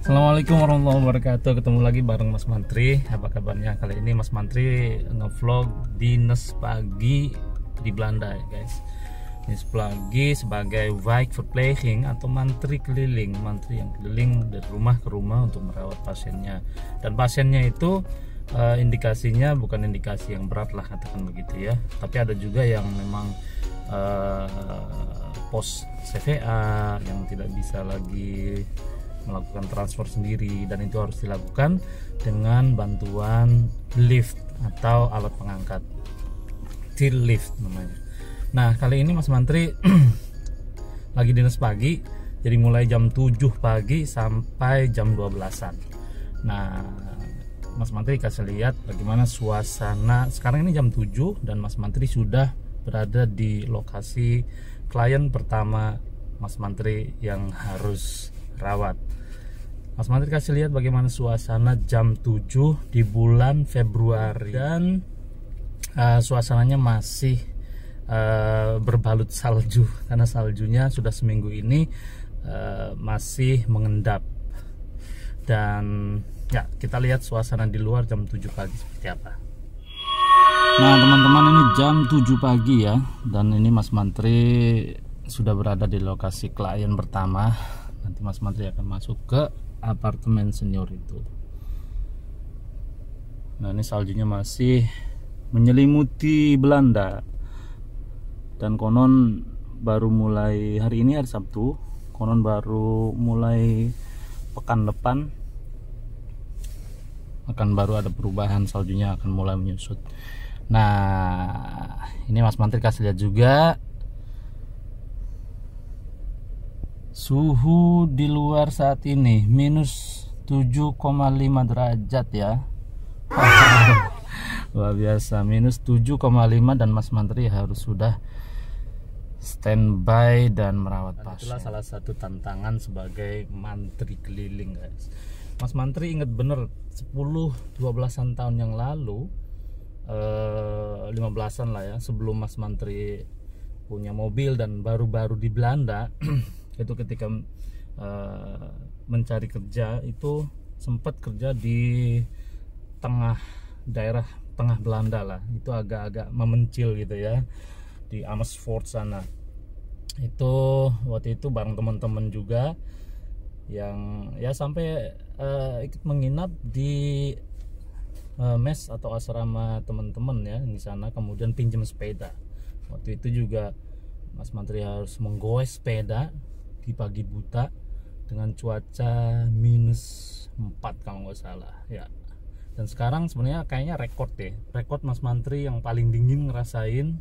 Assalamualaikum warahmatullahi wabarakatuh. Ketemu lagi bareng Mas Mantri. Apa kabarnya? Kali ini Mas Mantri ngevlog dinas pagi di Belanda ya guys. Dinas pagi sebagai wijkverpleging atau mantri keliling. Mantri yang keliling dari rumah ke rumah untuk merawat pasiennya. Dan pasiennya itu indikasinya bukan indikasi yang berat lah, katakan begitu ya. Tapi ada juga yang memang post CVA yang tidak bisa lagi melakukan transfer sendiri, dan itu harus dilakukan dengan bantuan lift atau alat pengangkat, till lift namanya. Nah kali ini Mas Mantri lagi dinas pagi, jadi mulai jam 7 pagi sampai jam 12-an. Nah Mas Mantri kasih lihat bagaimana suasana sekarang ini jam 7, dan Mas Mantri sudah berada di lokasi klien pertama Mas Mantri yang harus rawat. Mas Mantri kasih lihat bagaimana suasana jam 7 di bulan Februari, dan suasananya masih berbalut salju karena saljunya sudah seminggu ini masih mengendap. Dan ya, kita lihat suasana di luar jam 7 pagi seperti apa. Nah teman-teman, ini jam 7 pagi ya, dan ini Mas Mantri sudah berada di lokasi klien pertama. Nanti Mas Mantri akan masuk ke apartemen senior itu. Nah ini saljunya masih menyelimuti Belanda, dan konon baru mulai hari ini, hari Sabtu, konon baru mulai pekan depan akan baru ada perubahan, saljunya akan mulai menyusut. Nah ini Mas Mantri kasih lihat juga suhu di luar saat ini minus 7,5 derajat ya. Luar biasa, minus 7,5, dan Mas Mantri harus sudah standby dan merawat pasien. Itulah salah satu tantangan sebagai mantri keliling guys. Mas Mantri ingat bener 10-12an tahun yang lalu, 15an lah ya, sebelum Mas Mantri punya mobil dan baru-baru di Belanda. Itu ketika mencari kerja itu sempat kerja di tengah daerah tengah Belanda lah, itu agak-agak memencil gitu ya, di Amersfoort sana. Itu waktu itu bareng teman-teman juga yang ya sampai ikut menginap di mes atau asrama teman-teman ya di sana, kemudian pinjam sepeda. Waktu itu juga Mas Mantri harus menggoes sepeda di pagi buta dengan cuaca minus 4 kalau nggak salah ya. Dan sekarang sebenarnya kayaknya rekor Mas Mantri yang paling dingin ngerasain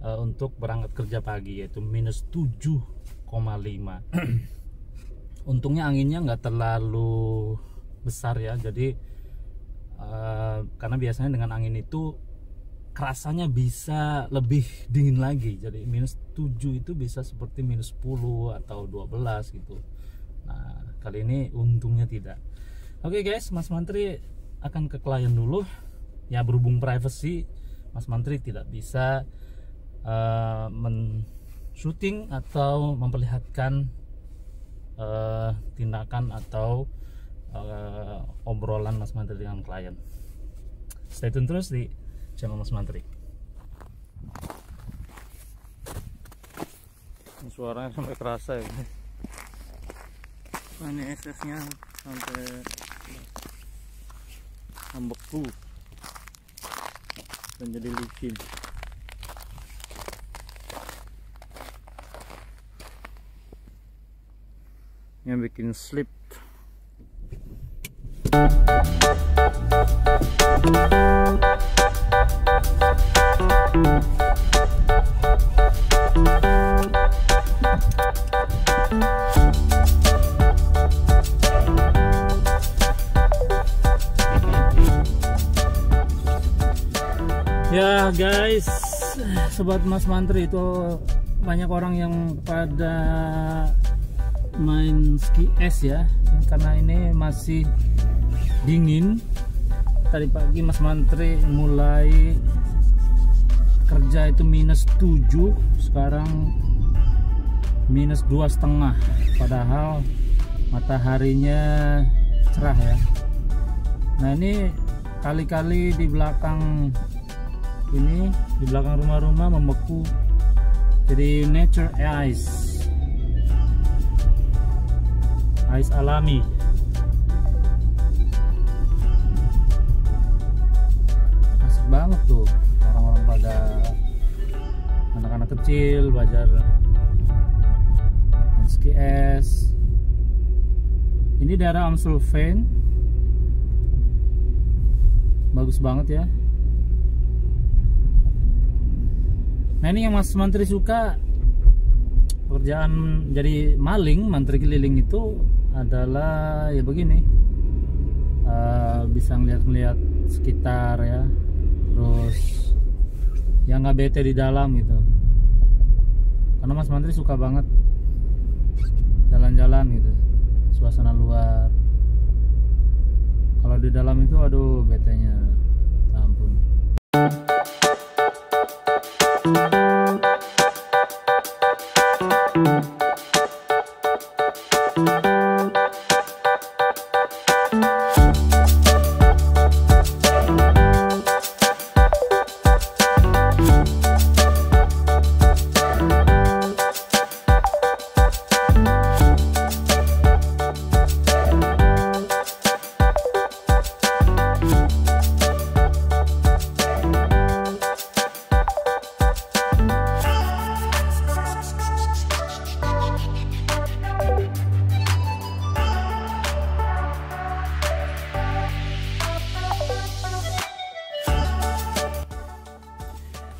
untuk berangkat kerja pagi, yaitu minus 7,5. Untungnya anginnya nggak terlalu besar ya, jadi karena biasanya dengan angin itu rasanya bisa lebih dingin lagi, jadi minus 7 itu bisa seperti minus 10 atau 12 gitu. Nah kali ini untungnya tidak. Oke guys, Mas Mantri akan ke klien dulu ya, berhubung privacy Mas Mantri tidak bisa men-shooting atau memperlihatkan tindakan atau obrolan Mas Mantri dengan klien. Stay tune terus di channel Mas Mantri. Suaranya sampai kerasa ya. Ini SS-nya sampai membeku dan jadi licin. Yang bikin slip. Ya guys, sobat Mas Mantri, itu banyak orang yang pada main ski es ya, karena ini masih dingin. Tadi pagi Mas Mantri mulai kerja itu minus 7, sekarang -2,5, padahal mataharinya cerah ya. Nah ini kali-kali di belakang ini, di belakang rumah-rumah membeku, jadi nature ice alami. Asik banget tuh, orang-orang pada, anak-anak kecil belajar ski es. Ini daerah Amstelveen, bagus banget ya. Nah ini yang Mas Mantri suka, pekerjaan jadi maling, mantri keliling itu adalah ya begini, bisa ngeliat-ngeliat sekitar ya, terus yang nggak bete di dalam gitu, karena Mas Mantri suka banget jalan-jalan gitu, suasana luar. Kalau di dalam itu aduh betenya ampun.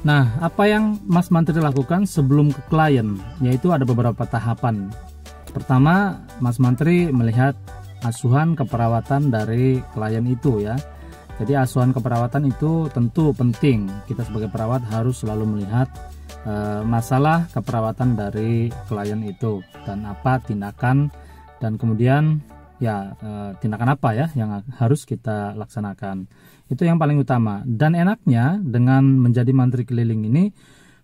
Nah, apa yang Mas Mantri lakukan sebelum ke klien? Yaitu ada beberapa tahapan. Pertama, Mas Mantri melihat asuhan keperawatan dari klien itu ya. Jadi asuhan keperawatan itu tentu penting. Kita sebagai perawat harus selalu melihat masalah keperawatan dari klien itu dan apa tindakan, dan kemudian ya tindakan apa ya yang harus kita laksanakan. Itu yang paling utama. Dan enaknya dengan menjadi mantri keliling ini,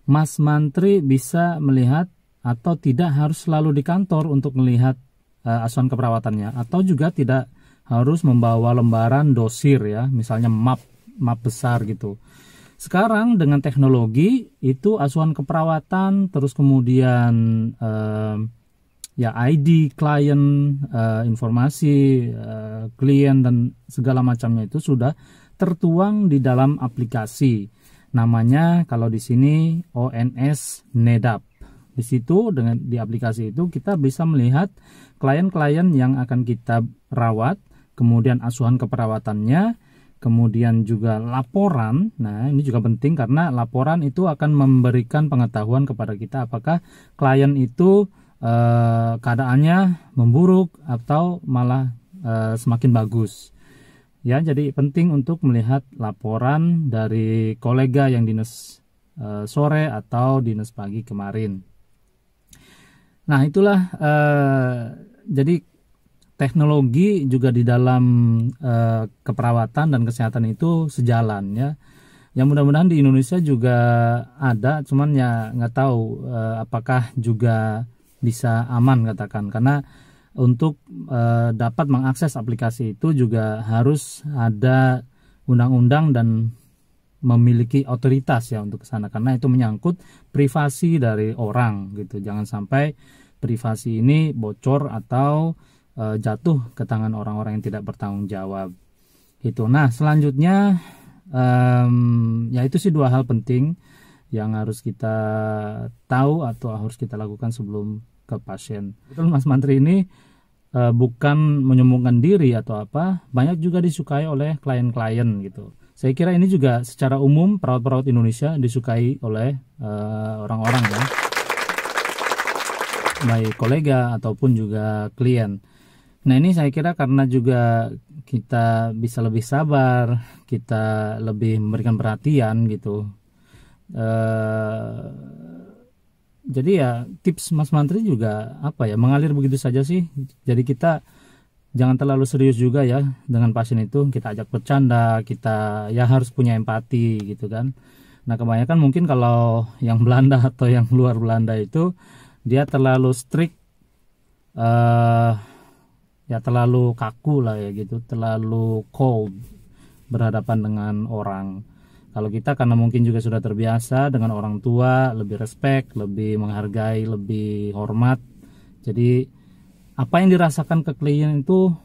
Mas Mantri bisa melihat atau tidak harus selalu di kantor untuk melihat asuhan keperawatannya, atau juga tidak harus membawa lembaran dosir ya, misalnya map besar gitu. Sekarang dengan teknologi itu asuhan keperawatan, terus kemudian ya ID klien, informasi klien dan segala macamnya itu sudah tertuang di dalam aplikasi. Namanya kalau di sini ONS Nedap. Di situ di aplikasi itu kita bisa melihat klien-klien yang akan kita rawat, kemudian asuhan keperawatannya, kemudian juga laporan. Nah, ini juga penting karena laporan itu akan memberikan pengetahuan kepada kita apakah klien itu keadaannya memburuk atau malah semakin bagus. Ya, jadi penting untuk melihat laporan dari kolega yang dinas sore atau dinas pagi kemarin. Nah, itulah jadi teknologi juga di dalam keperawatan dan kesehatan itu sejalan ya. Ya mudah-mudahan di Indonesia juga ada, cuman ya nggak tahu apakah juga bisa aman katakan, karena untuk dapat mengakses aplikasi itu juga harus ada undang-undang dan memiliki otoritas ya untuk ke sana, karena itu menyangkut privasi dari orang gitu. Jangan sampai privasi ini bocor atau jatuh ke tangan orang-orang yang tidak bertanggung jawab gitu. Nah, selanjutnya ya itu sih dua hal penting yang harus kita tahu atau harus kita lakukan sebelum ke pasien. Betul, Mas Mantri ini bukan menyombongkan diri atau apa, banyak juga disukai oleh klien-klien gitu. Saya kira ini juga secara umum perawat-perawat Indonesia disukai oleh orang-orang ya, baik kolega ataupun juga klien. Nah, ini saya kira karena juga kita bisa lebih sabar, kita lebih memberikan perhatian gitu. Jadi ya tips Mas Mantri juga apa ya, mengalir begitu saja sih. Jadi kita jangan terlalu serius juga ya dengan pasien itu. Kita ajak bercanda, kita ya harus punya empati gitu kan. Nah, kebanyakan mungkin kalau yang Belanda atau yang luar Belanda itu dia terlalu strict, ya terlalu kaku lah ya gitu, terlalu cold berhadapan dengan orang. Kalau kita karena mungkin juga sudah terbiasa dengan orang tua, lebih respect, lebih menghargai, lebih hormat. Jadi apa yang dirasakan ke klien itu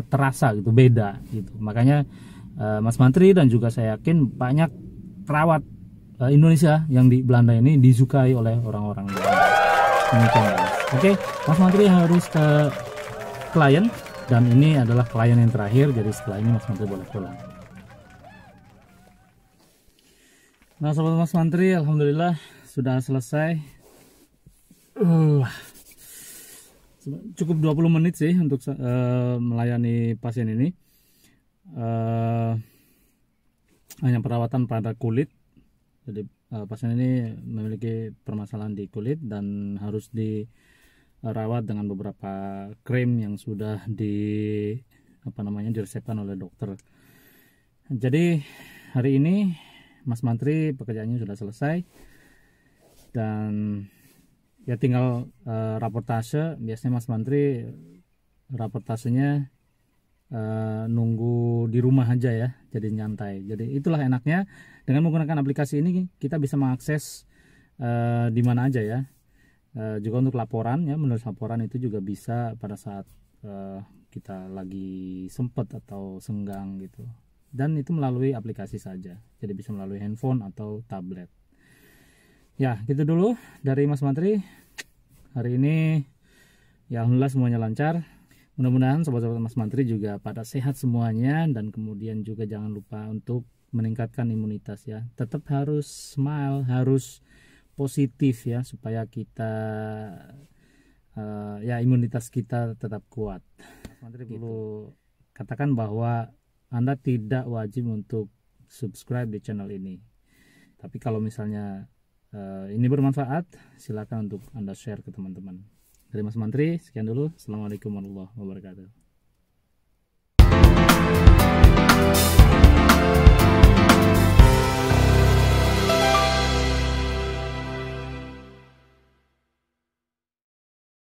terasa gitu, beda gitu. Makanya Mas Mantri dan juga saya yakin banyak perawat Indonesia yang di Belanda ini disukai oleh orang-orang Belanda. Demikian. Oke, Mas Mantri harus ke klien dan ini adalah klien yang terakhir, jadi setelah ini Mas Mantri boleh pulang. Nah sobat Mas Mantri, alhamdulillah sudah selesai. Cukup 20 menit sih untuk melayani pasien ini. Hanya perawatan pada kulit. Jadi pasien ini memiliki permasalahan di kulit dan harus dirawat dengan beberapa krim yang sudah diresepkan oleh dokter. Jadi hari ini Mas Mantri pekerjaannya sudah selesai dan ya tinggal raportase. Biasanya Mas Mantri raportasenya nunggu di rumah aja ya, jadi nyantai. Jadi itulah enaknya dengan menggunakan aplikasi ini, kita bisa mengakses di mana aja ya. Juga untuk laporan ya, menulis laporan itu juga bisa pada saat kita lagi sempet atau senggang gitu. Dan itu melalui aplikasi saja, jadi bisa melalui handphone atau tablet. Ya gitu dulu dari Mas Mantri hari ini. Ya alhamdulillah semuanya lancar. Mudah-mudahan sobat-sobat Mas Mantri juga pada sehat semuanya, dan kemudian juga jangan lupa untuk meningkatkan imunitas ya. Tetap harus smile, harus positif ya, supaya kita ya imunitas kita tetap kuat. Mas Mantri perlu katakan bahwa Anda tidak wajib untuk subscribe di channel ini. Tapi kalau misalnya ini bermanfaat, silakan untuk Anda share ke teman-teman. Dari Mas Mantri, sekian dulu. Assalamualaikum warahmatullahi wabarakatuh.